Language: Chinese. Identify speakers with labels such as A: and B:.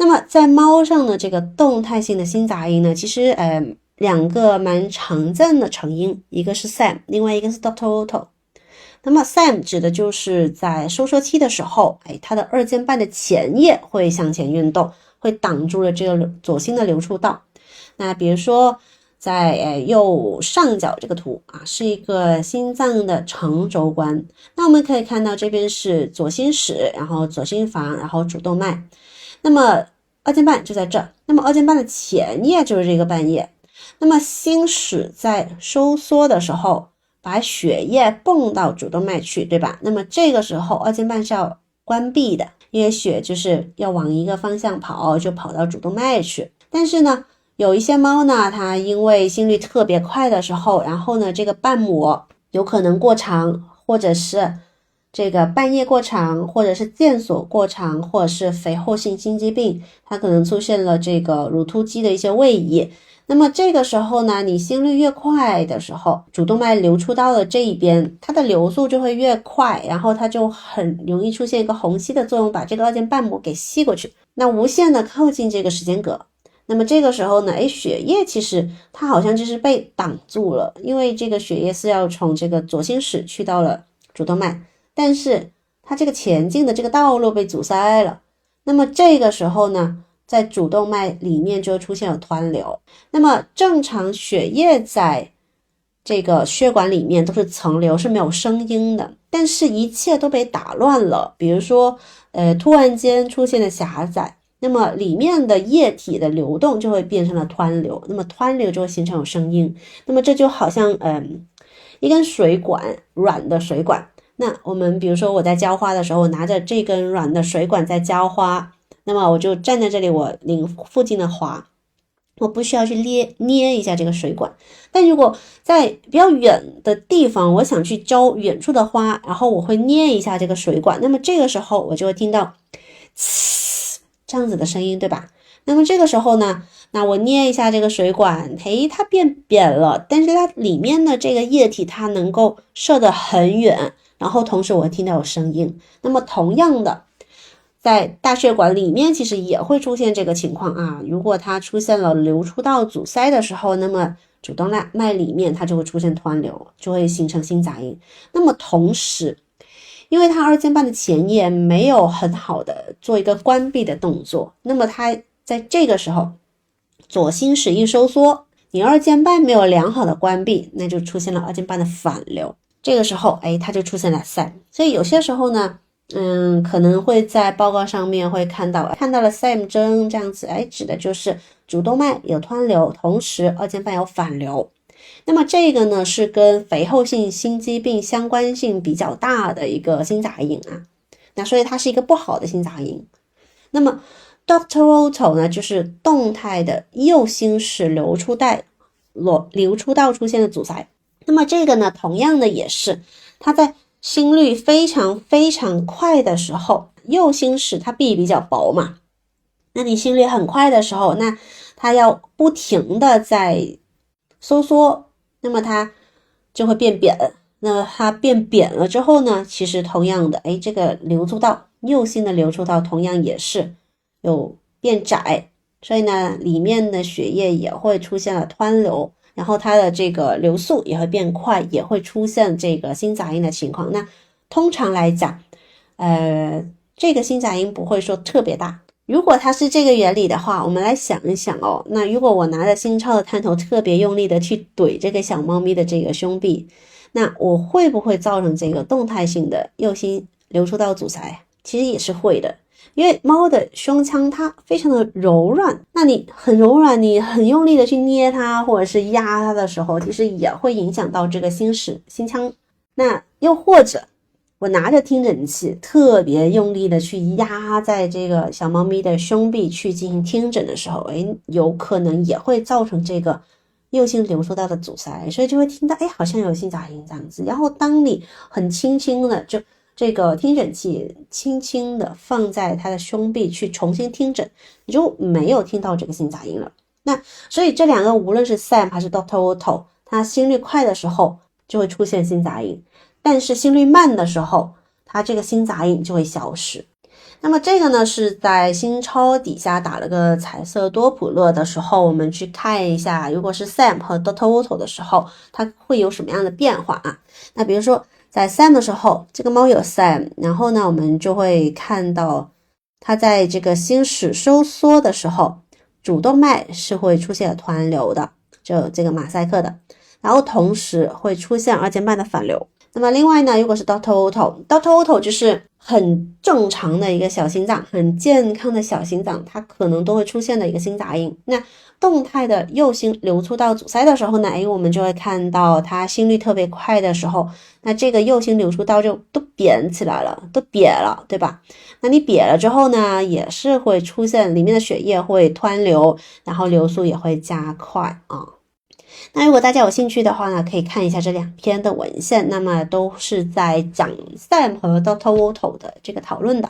A: 那么在猫上的这个动态性的心杂音呢，其实两个蛮常见的成因，一个是 SAM， 另外一个是 Doctor-Otto。那么 SAM 指的就是在收缩期的时候，它的二尖瓣的前叶会向前运动，会挡住了这个左心的流出道。那比如说在右上角这个图啊，是一个心脏的长轴管。那我们可以看到这边是左心室，然后左心房，然后主动脉。那么二尖瓣就在这，那么二尖瓣的前叶就是这个瓣叶。那么心室在收缩的时候，把血液泵到主动脉去，对吧？那么这个时候二尖瓣是要关闭的，因为血就是要往一个方向跑，就跑到主动脉去。但是呢，有一些猫呢，它因为心率特别快的时候，然后呢，这个瓣膜有可能过长，或者是这个瓣叶过长，或者是腱索过长，或者是肥厚性心肌病，它可能出现了这个乳突肌的一些位移。那么这个时候呢，你心率越快的时候，主动脉流出到了这一边，它的流速就会越快，然后它就很容易出现一个虹吸的作用，把这个二尖瓣膜给吸过去，那无限的靠近这个时间隔。那么这个时候呢，血液其实它好像就是被挡住了，因为这个血液是要从这个左心室去到了主动脉，但是它这个前进的这个道路被阻塞了。那么这个时候呢，在主动脉里面就出现了湍流。那么正常血液在这个血管里面都是层流，是没有声音的，但是一切都被打乱了。比如说突然间出现了狭窄，那么里面的液体的流动就会变成了湍流，那么湍流就会形成有声音。那么这就好像一根水管，软的水管。那我们比如说我在浇花的时候，我拿着这根软的水管在浇花，那么我就站在这里，我领附近的花，我不需要去捏一下这个水管。但如果在比较远的地方，我想去浇远处的花，然后我会捏一下这个水管，那么这个时候我就会听到这样子的声音，对吧？那么这个时候呢，那我捏一下这个水管，它变扁了，但是它里面的这个液体它能够射得很远，然后同时我会听到有声音。那么同样的，在大血管里面其实也会出现这个情况啊。如果它出现了流出道阻塞的时候，那么主动脉里面它就会出现湍流，就会形成心杂音。那么同时，因为它二尖瓣的前叶没有很好的做一个关闭的动作，那么它在这个时候左心室一收缩，你二尖瓣没有良好的关闭，那就出现了二尖瓣的反流。这个时候它就出现了 SAM。 所以有些时候呢可能会在报告上面会看到了 SAM 针这样子，指的就是主动脉有湍流，同时二尖瓣有反流。那么这个呢是跟肥厚性心肌病相关性比较大的一个心杂音啊，那所以它是一个不好的心杂音。那么 Doctor-Otto 呢，就是动态的右心室流出道出现的阻塞。那么这个呢，同样的也是它在心率非常非常快的时候，右心室它壁比较薄嘛，那你心率很快的时候，那它要不停的在收缩，那么它就会变扁。那么它变扁了之后呢，其实同样的这个流出道，右心的流出道同样也是有变窄，所以呢里面的血液也会出现了湍流，然后它的这个流速也会变快，也会出现这个心杂音的情况。那通常来讲这个心杂音不会说特别大。如果它是这个原理的话，我们来想一想那如果我拿着心超的探头特别用力的去怼这个小猫咪的这个胸壁，那我会不会造成这个动态性的右心流出道阻塞？其实也是会的，因为猫的胸腔它非常的柔软，那你很柔软，你很用力的去捏它或者是压它的时候，其实也会影响到这个心腔。那又或者我拿着听诊器特别用力的去压在这个小猫咪的胸壁去进行听诊的时候，有可能也会造成这个右心流出道的阻塞，所以就会听到好像有心杂音这样子。然后当你很轻轻的就这个听诊器轻轻的放在它的胸壁去重新听诊，你就没有听到这个心杂音了。那所以这两个无论是 SAM 还是 Doctor-Otto， 它心率快的时候就会出现心杂音，但是心率慢的时候它这个心杂音就会消失。那么这个呢是在心超底下打了个彩色多普勒的时候，我们去看一下，如果是 Sam 和 Dr. Otto 的时候，它会有什么样的变化啊？那比如说在 Sam 的时候，这个猫有 Sam，然后呢，我们就会看到它在这个心室收缩的时候，主动脉是会出现湍流的，就这个马赛克的，然后同时会出现二尖瓣的反流。那么另外呢，如果是 Dr. Otto 就是很正常的一个小心脏，很健康的小心脏，它可能都会出现的一个心杂音。那动态的右心流出到阻塞的时候呢，我们就会看到它心率特别快的时候，那这个右心流出道就都扁起来了，都瘪了，对吧？那你瘪了之后呢，也是会出现里面的血液会湍流，然后流速也会加快啊。那如果大家有兴趣的话呢，可以看一下这2篇的文献，那么都是在讲 Sam 和 Dr. Otto 的这个讨论的。